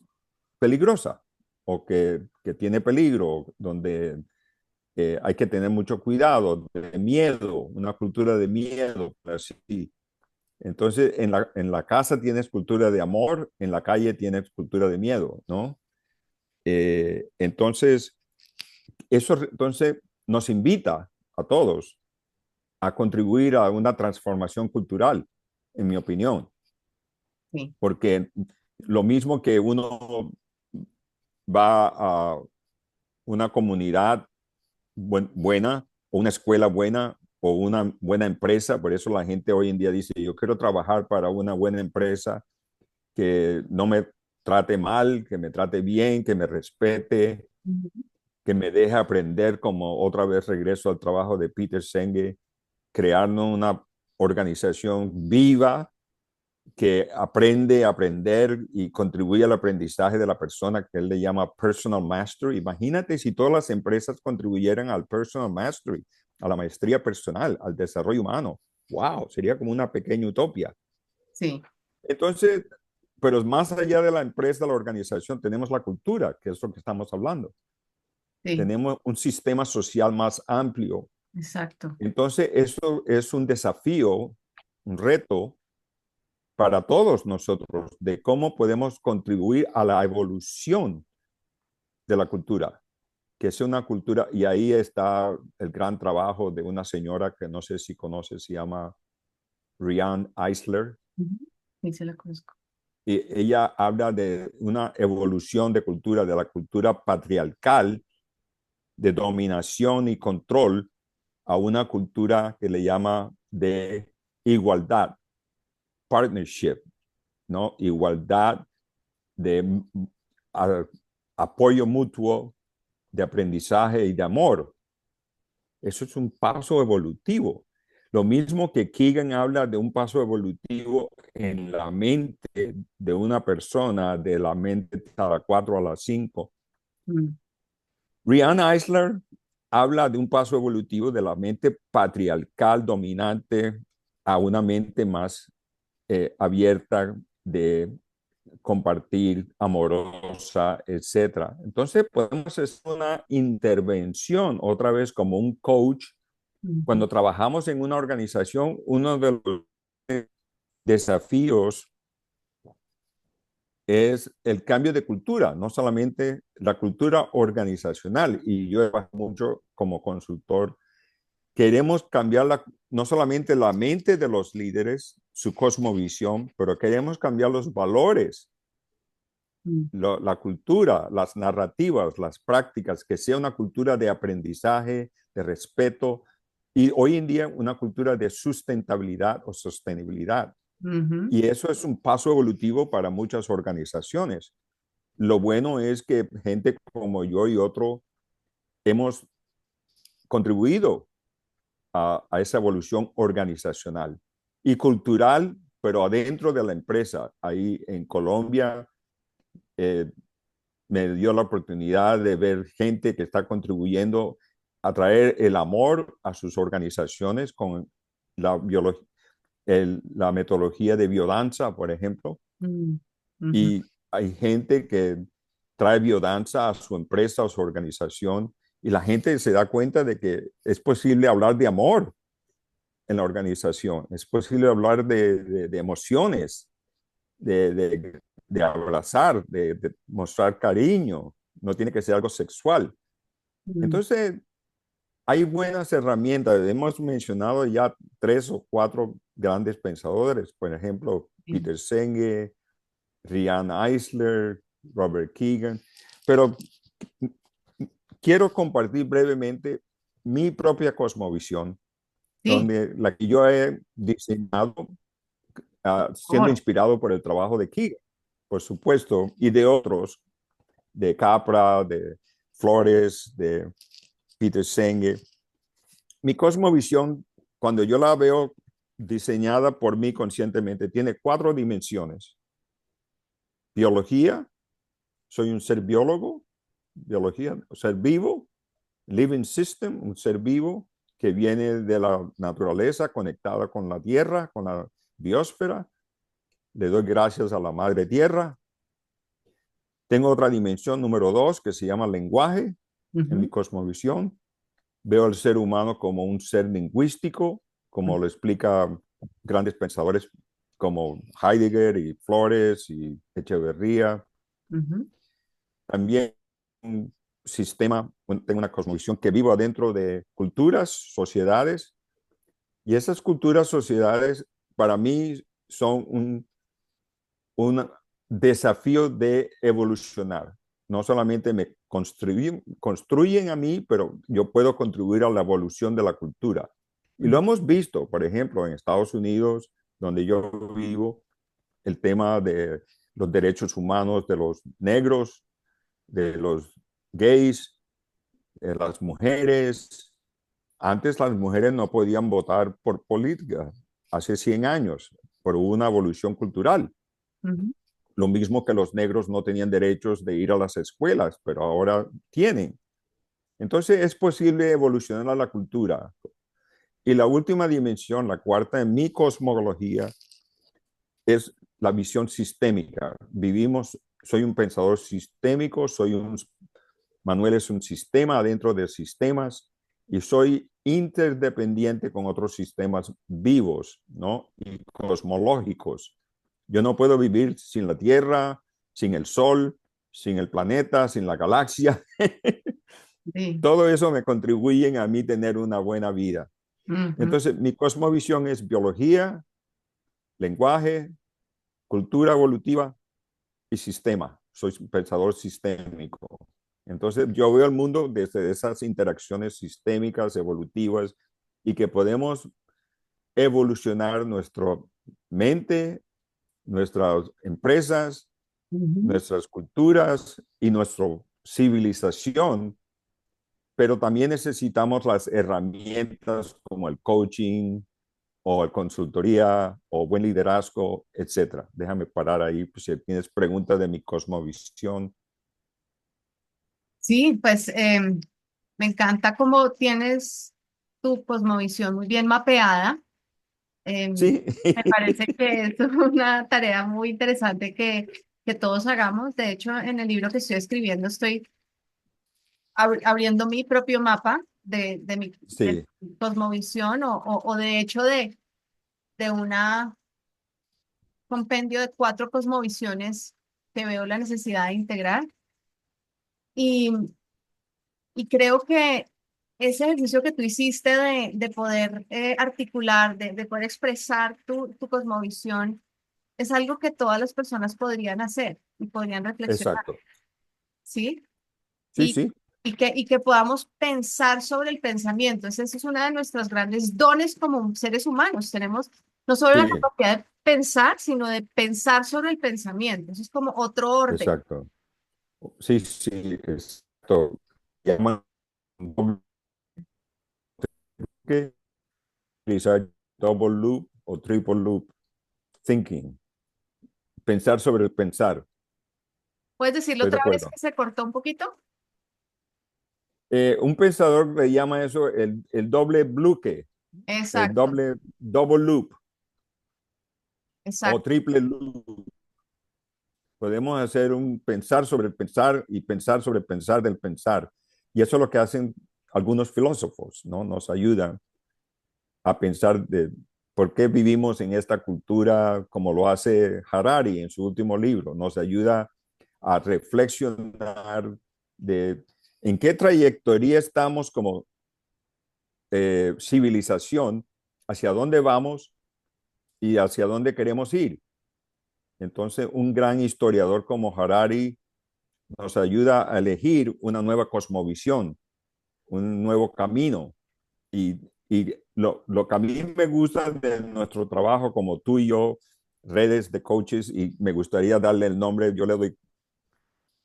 peligrosa o que tiene peligro, donde hay que tener mucho cuidado, de miedo, una cultura de miedo, así. Entonces, en la casa tienes cultura de amor, en la calle tienes cultura de miedo, ¿no? Entonces, eso entonces nos invita a todos a contribuir a una transformación cultural, en mi opinión, Sí. porque lo mismo que uno va a una comunidad buena, o una escuela buena, o una buena empresa, por eso la gente hoy en día dice, yo quiero trabajar para una buena empresa que no me trate mal, que me trate bien, que me respete, Ujú. que me deje aprender, como otra vez regreso al trabajo de Peter Senge, crearnos una organización viva que aprende a aprender y contribuye al aprendizaje de la persona, que él le llama personal mastery. Imagínate si todas las empresas contribuyeran al personal mastery, a la maestría personal, al desarrollo humano. ¡Wow! Sería como una pequeña utopía. Sí, Entonces, pero más allá de la empresa, la organización, tenemos la cultura, que es lo que estamos hablando. sí, Tenemos un sistema social más amplio. exacto. Entonces, eso es un desafío, un reto para todos nosotros de cómo podemos contribuir a la evolución de la cultura, que es una cultura, y ahí está el gran trabajo de una señora que no sé si conoces, se llama Riane Eisler, Ujú. Sí, se la conozco. y ella habla de una evolución de cultura, de la cultura patriarcal, de dominación y control, a una cultura que le llama de igualdad, partnership, ¿no? Igualdad de a, apoyo mutuo, de aprendizaje y de amor. Eso es un paso evolutivo. Lo mismo que Keegan habla de un paso evolutivo en la mente de una persona, de la mente a las 4 a las 5. Mm, Rihanna Eisler habla de un paso evolutivo de la mente patriarcal dominante a una mente más abierta de compartir, amorosa, etcétera. Entonces podemos hacer una intervención otra vez como un coach. ujú, Cuando trabajamos en una organización, uno de los desafíos es el cambio de cultura, no solamente la cultura organizacional. Y yo mucho como consultor, queremos cambiar no solamente la mente de los líderes, su cosmovisión, pero queremos cambiar los valores, mm, la cultura, las narrativas, las prácticas, que sea una cultura de aprendizaje, de respeto y hoy en día una cultura de sustentabilidad o sostenibilidad. ujú, Y eso es un paso evolutivo para muchas organizaciones. Lo bueno es que gente como yo y otro hemos contribuido a esa evolución organizacional y cultural, pero adentro de la empresa. Ahí en Colombia eh, me dio la oportunidad de ver gente que está contribuyendo a traer el amor a sus organizaciones con la, la metodología de biodanza, por ejemplo. mm, ujú, Y hay gente que trae biodanza a su empresa o su organización y la gente se da cuenta de que es posible hablar de amor en la organización, es posible hablar de emociones, de abrazar, de mostrar cariño, no tiene que ser algo sexual. mm, Entonces, hay buenas herramientas. Hemos mencionado ya 3 o 4 grandes pensadores, por ejemplo, sí, Peter Senge, Riane Eisler, Robert Keegan, pero quiero compartir brevemente mi propia cosmovisión, sí, donde la que yo he diseñado por siendo favor. inspirado por el trabajo de Keegan, por supuesto, y de otros, de Capra, de Flores, de Peter Senge. Mi cosmovisión, cuando yo la veo diseñada por mí conscientemente, tiene 4 dimensiones. Biología, soy un ser biólogo, biología, un ser vivo, living system, un ser vivo que viene de la naturaleza, conectada con la tierra, con la biosfera. Le doy gracias a la madre tierra. Tengo otra dimensión número 2 que se llama lenguaje en mi Ujú, cosmovisión. Veo al ser humano como un ser lingüístico, como lo explica grandes pensadores como Heidegger y Flores y Echeverría. ujú, También sistema, tengo una cosmovisión que vivo adentro de culturas, sociedades, y esas culturas, sociedades, para mí son un desafío de evolucionar. No solamente me construyen a mí, pero yo puedo contribuir a la evolución de la cultura. Y lo mm, hemos visto, por ejemplo, en Estados Unidos, donde yo vivo, el tema de los derechos humanos de los negros, de los gays, de las mujeres. Antes las mujeres no podían votar por política, hace 100 años, por una evolución cultural. ujú, Lo mismo que los negros no tenían derechos de ir a las escuelas, pero ahora tienen. Entonces es posible evolucionar a la cultura. Y la última dimensión, la cuarta en mi cosmología, es la visión sistémica. Vivimos, soy un pensador sistémico, Manuel es un sistema dentro de sistemas y soy interdependiente con otros sistemas vivos, ¿no? Y cosmológicos. Yo no puedo vivir sin la Tierra, sin el Sol, sin el planeta, sin la galaxia. sí, Todo eso me contribuye a mí tener una buena vida. ujú, Entonces, mi cosmovisión es biología, lenguaje, cultura evolutiva y sistema. Soy un pensador sistémico. Entonces, yo veo el mundo desde esas interacciones sistémicas, evolutivas, y que podemos evolucionar nuestra mente, nuestras empresas, ujú, nuestras culturas y nuestra civilización, pero también necesitamos las herramientas como el coaching o el consultoría o buen liderazgo, etcétera. Déjame parar ahí, pues, si tienes preguntas de mi cosmovisión. sí, pues me encanta cómo tienes tu cosmovisión muy bien mapeada. Sí, Me parece que es una tarea muy interesante que todos hagamos. De hecho, en el libro que estoy escribiendo estoy abriendo mi propio mapa de sí, mi cosmovisión o de hecho de una compendio de 4 cosmovisiones que veo la necesidad de integrar. Y, y creo que ese ejercicio que tú hiciste de poder articular, de poder expresar tu cosmovisión, es algo que todas las personas podrían hacer y podrían reflexionar, exacto. ¿sí? Sí, Y, sí, y que podamos pensar sobre el pensamiento. Ese es uno de nuestros grandes dones como seres humanos. Tenemos no solo la sí, capacidad de pensar, sino de pensar sobre el pensamiento. Eso es como otro orden. exacto. Sí, sí, exacto. Llaman doble que utilizar double loop o triple loop thinking. Pensar sobre el pensar. ¿Puedes decirlo Estoy de otra vez acuerdo. que se cortó un poquito? Un pensador le llama eso el doble bloque, el Exacto, double loop o exacto. triple loop. Podemos hacer un pensar sobre el pensar y pensar sobre el pensar del pensar. Y eso es lo que hacen algunos filósofos, ¿no? Nos ayudan a pensar de por qué vivimos en esta cultura como lo hace Harari en su último libro. Nos ayuda a reflexionar de en qué trayectoria estamos como civilización, hacia dónde vamos y hacia dónde queremos ir. Entonces, un gran historiador como Harari nos ayuda a elegir una nueva cosmovisión, un nuevo camino. Y lo que a mí me gusta de nuestro trabajo como tú y yo, redes de coaches, y me gustaría darle el nombre, yo le doy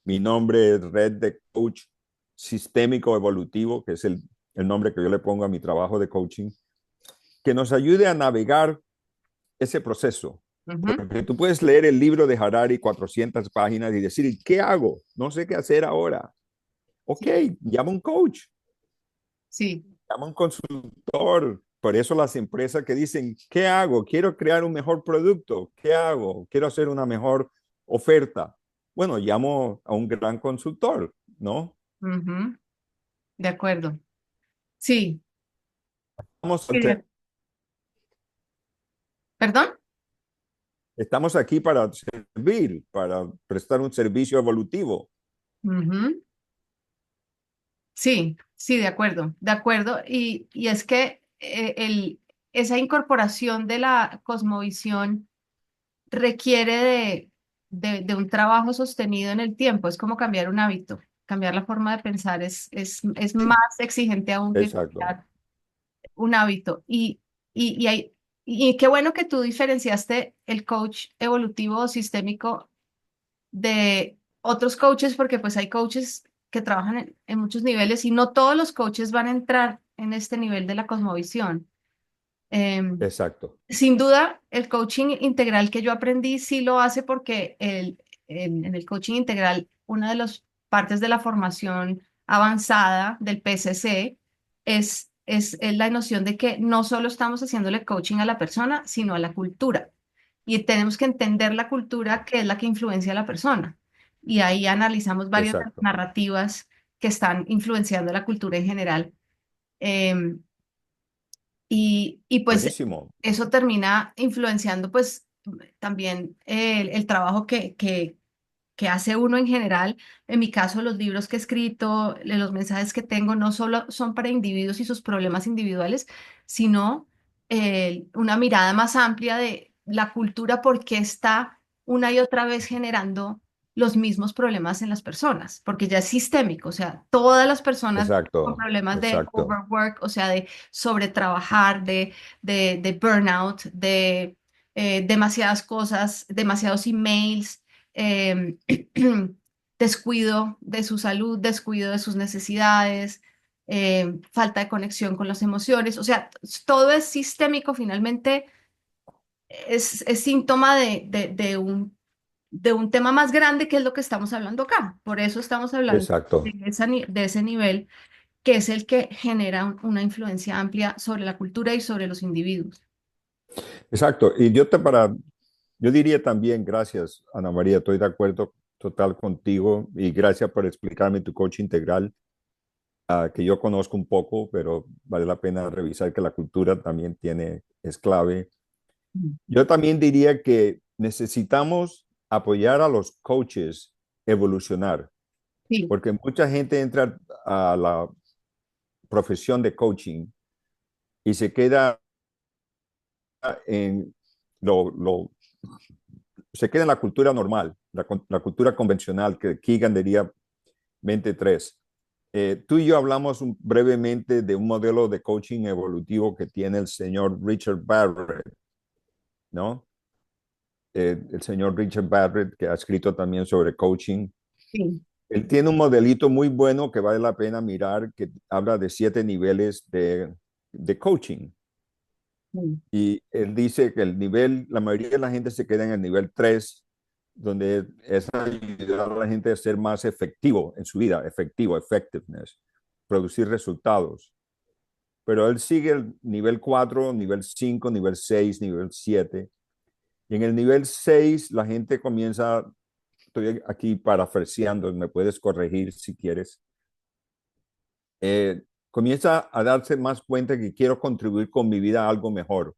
mi nombre, Red de Coach Sistémico Evolutivo, que es el nombre que yo le pongo a mi trabajo de coaching, que nos ayude a navegar ese proceso. Ujú, Porque tú puedes leer el libro de Harari, 400 páginas, y decir, ¿qué hago? No sé qué hacer ahora. Ok, sí, llama a un coach, sí, llama a un consultor. Por eso las empresas que dicen, ¿qué hago? Quiero crear un mejor producto. ¿Qué hago? Quiero hacer una mejor oferta. Bueno, llamo a un gran consultor, ¿no? ujú, de acuerdo. Sí, Estamos, sí, ¿perdón? estamos aquí para servir, para prestar un servicio evolutivo. Ujú. Sí, sí, de acuerdo, de acuerdo. Y es que esa incorporación de la cosmovisión requiere de un trabajo sostenido en el tiempo. Es como cambiar un hábito. Cambiar la forma de pensar es más exigente aún que Exacto, cambiar un hábito. Y qué bueno que tú diferenciaste el coach evolutivo o sistémico de otros coaches, porque pues hay coaches que trabajan en muchos niveles y no todos los coaches van a entrar en este nivel de la cosmovisión. Em, exacto, Sin duda, el coaching integral que yo aprendí sí lo hace porque en el coaching integral, una de las partes de la formación avanzada del PCC es la noción de que no solo estamos haciéndole coaching a la persona, sino a la cultura. Y tenemos que entender la cultura que es la que influencia a la persona. Y ahí analizamos varias exacto. narrativas que están influenciando la cultura en general. Em, y pues Buenísimo. eso termina influenciando pues también el trabajo que hace uno en general. En mi caso, los libros que he escrito, los mensajes que tengo, no solo son para individuos y sus problemas individuales, sino una mirada más amplia de la cultura, porque está una y otra vez generando los mismos problemas en las personas, porque ya es sistémico, o sea, todas las personas con Exacto, problemas de exacto, overwork, o sea, de sobretrabajar, de burnout, de demasiadas cosas, demasiados emails, eh, descuido de su salud, descuido de sus necesidades, falta de conexión con las emociones, o sea, todo es sistémico, finalmente es síntoma de un tema más grande que es lo que estamos hablando acá. Por eso estamos hablando exacto, de ese nivel que es el que genera una influencia amplia sobre la cultura y sobre los individuos. exacto. Yo diría también, gracias, Ana María, estoy de acuerdo total contigo y gracias por explicarme tu coach integral, que yo conozco un poco, pero vale la pena revisar que la cultura también es clave. Mm. Yo también diría que necesitamos apoyar a los coaches evolucionar, Sí, porque mucha gente entra a la profesión de coaching y se queda en lo se queda en la cultura normal, la cultura convencional que Keegan diría 23. Tú y yo hablamos brevemente de un modelo de coaching evolutivo que tiene el señor Richard Barrett, ¿no? El señor Richard Barrett, que ha escrito también sobre coaching. sí. Él tiene un modelito muy bueno que vale la pena mirar, que habla de 7 niveles de coaching. Mm. Y él dice que la mayoría de la gente se queda en el nivel 3, donde es ayudar a la gente a ser más efectivo en su vida, effectiveness, producir resultados. Pero él sigue el nivel 4, nivel 5, nivel 6, nivel 7. Y en el nivel 6 la gente comienza, estoy aquí parafraseando, me puedes corregir si quieres, comienza a darse más cuenta que quiero contribuir con mi vida a algo mejor.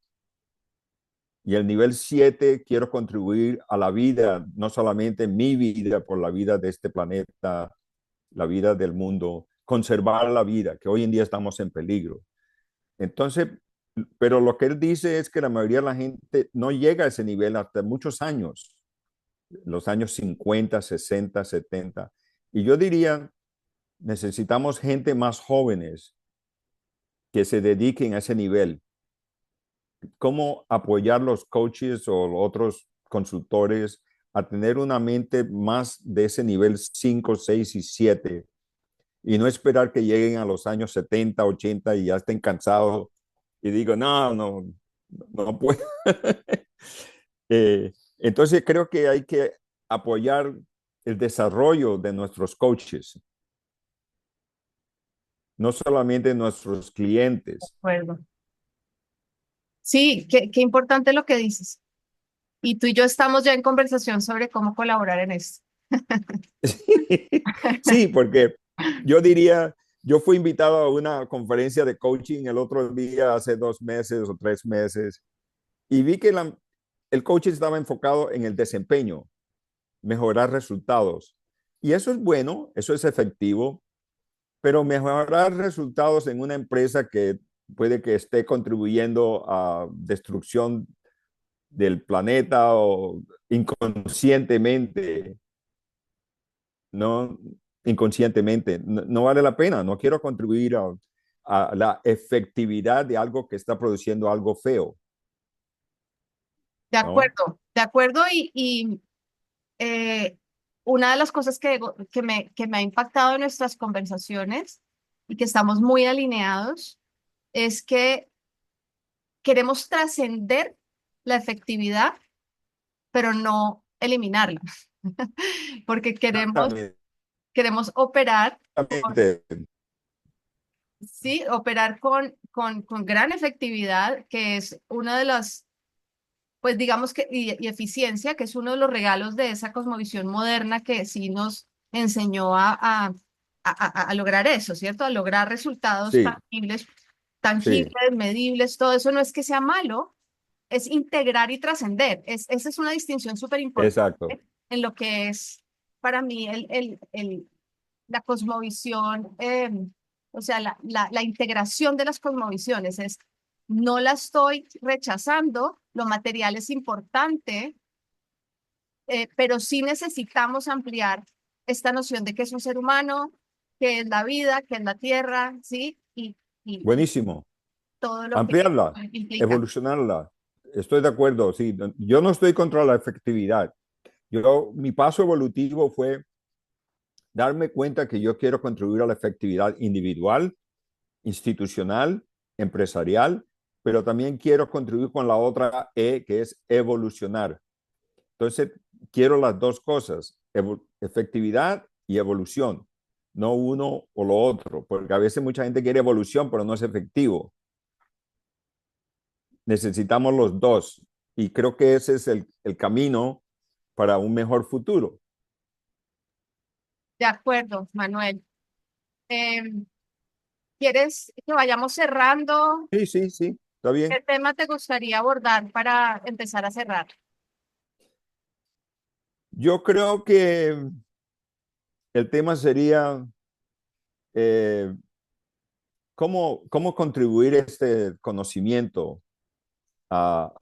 Y el nivel 7 quiero contribuir a la vida, no solamente mi vida, por la vida de este planeta, la vida del mundo, conservar la vida, que hoy en día estamos en peligro. Entonces, pero lo que él dice es que la mayoría de la gente no llega a ese nivel hasta muchos años, los años 50, 60, 70. Y yo diría, necesitamos gente más jóvenes que se dediquen a ese nivel. ¿Cómo apoyar los coaches o otros consultores a tener una mente más de ese nivel 5, 6 y 7 y no esperar que lleguen a los años 70, 80 y ya estén cansados y digo, no, no, no puedo. Entonces creo que hay que apoyar el desarrollo de nuestros coaches, no solamente nuestros De clientes. acuerdo. Sí, qué importante lo que dices. Y tú y yo estamos ya en conversación sobre cómo colaborar en esto. Sí, porque yo diría, yo fui invitado a una conferencia de coaching el otro día, hace 2 meses o 3 meses, y vi que el coaching estaba enfocado en el desempeño, mejorar resultados. Y eso es bueno, eso es efectivo, pero mejorar resultados en una empresa que puede que esté contribuyendo a destrucción del planeta o inconscientemente, no inconscientemente, no vale la pena. No quiero contribuir a la efectividad de algo que está produciendo algo feo, ¿no? De acuerdo eh, una de las cosas que me ha impactado en nuestras conversaciones y que estamos muy alineados es que queremos trascender la efectividad, pero no eliminarla, porque Exactamente. queremos operar, Exactamente. sí, operar con gran efectividad, que es una de las, pues digamos que, y eficiencia, que es uno de los regalos de esa cosmovisión moderna que sí nos enseñó a lograr eso, ¿cierto? A lograr resultados Sí, sí, tangibles, medibles, todo eso no es que sea malo, es integrar y trascender. Esa es una distinción súper exacto. importante en lo que es para mí la cosmovisión, o sea, la integración de las cosmovisiones es, no la estoy rechazando, lo material es importante, pero sí necesitamos ampliar esta noción de qué es un ser humano, qué es la vida, qué es la tierra, ¿sí? Y Buenísimo. todo lo que Ampliarla, implica. evolucionarla. Estoy de acuerdo, sí. Yo no estoy contra la efectividad. Mi paso evolutivo fue darme cuenta que yo quiero contribuir a la efectividad individual, institucional, empresarial, pero también quiero contribuir con la otra E, que es evolucionar. Entonces, quiero las dos cosas, efectividad y evolución, no uno o lo otro, porque a veces mucha gente quiere evolución, pero no es efectivo. Necesitamos los dos y creo que ese es el camino para un mejor futuro. De acuerdo, Manuel. Em, ¿Quieres que vayamos cerrando? Sí, sí, sí, está ¿Qué bien. tema te gustaría abordar para empezar a cerrar? Yo creo que el tema sería eh, cómo contribuir este conocimiento a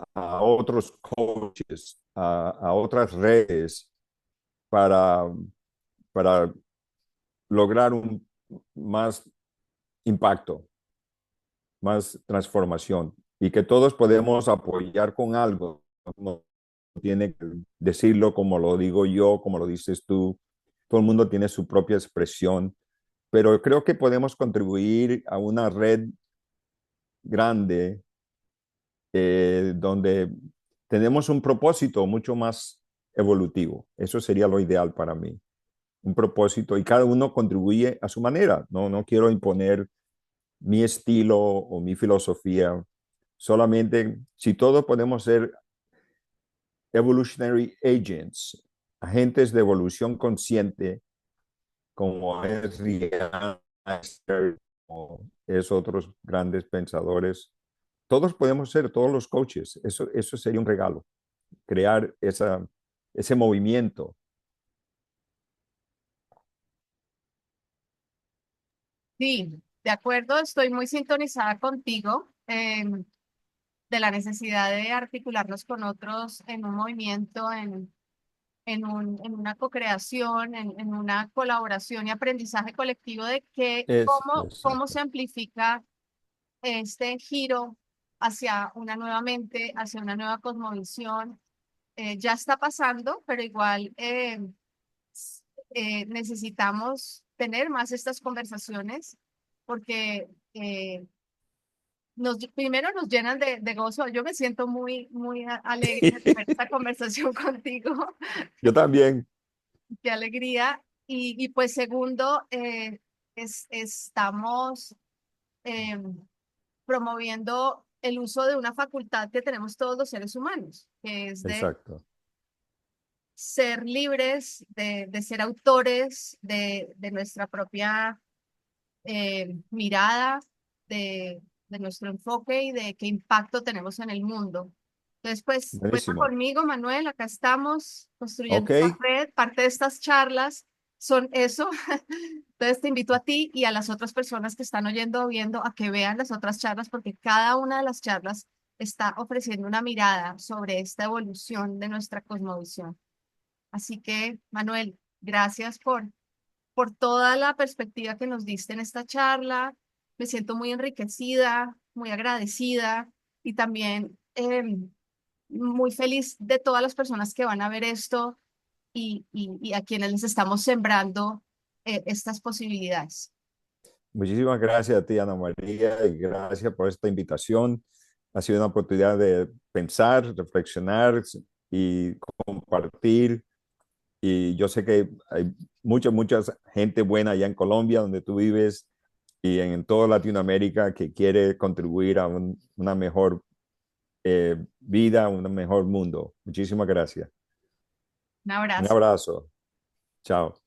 otros coaches, a otras redes para, para lograr un más impacto, más transformación y que todos podemos apoyar con algo. No tiene que decirlo como lo digo yo, como lo dices tú. Todo el mundo tiene su propia expresión, pero creo que podemos contribuir a una red grande donde tenemos un propósito mucho más evolutivo. Eso sería lo ideal para mí. Un propósito y cada uno contribuye a su manera. No quiero imponer mi estilo o mi filosofía. Solamente si todos podemos ser evolutionary agents, agentes de evolución consciente, como es Rihanna, o es otros grandes pensadores, todos podemos ser, todos los coaches. Eso sería un regalo, crear ese movimiento. Sí, de acuerdo, estoy muy sintonizada contigo de la necesidad de articularnos con otros en un movimiento, en una co-creación, en una colaboración y aprendizaje colectivo de que Es cómo se exacto. amplifica este giro hacia una nueva mente, hacia una nueva cosmovisión. Ya está pasando, pero igual necesitamos tener más estas conversaciones porque primero nos llenan de gozo. Yo me siento muy alegre de tener esta conversación contigo. Yo también. Qué alegría. Y pues segundo, estamos eh, promoviendo el uso de una facultad que tenemos todos los seres humanos, que es de Exacto. ser libres, de ser autores de nuestra propia mirada, de nuestro enfoque y de qué impacto tenemos en el mundo. Entonces, pues cuenta Buenísimo. conmigo, Manuel, acá estamos construyendo Ok. una red. Parte de estas charlas son eso, Entonces te invito a ti y a las otras personas que están oyendo o viendo a que vean las otras charlas porque cada una de las charlas está ofreciendo una mirada sobre esta evolución de nuestra cosmovisión. Así que, Manuel, gracias por toda la perspectiva que nos diste en esta charla. Me siento muy enriquecida, muy agradecida y también muy feliz de todas las personas que van a ver esto y a quienes les estamos sembrando estas posibilidades. Muchísimas gracias a ti, Ana María, y gracias por esta invitación. Ha sido una oportunidad de pensar, reflexionar y compartir. Y yo sé que hay mucha gente buena allá en Colombia, donde tú vives, y en toda Latinoamérica que quiere contribuir a una mejor vida, un mejor mundo. Muchísimas gracias. Un Un abrazo. abrazo. Chao.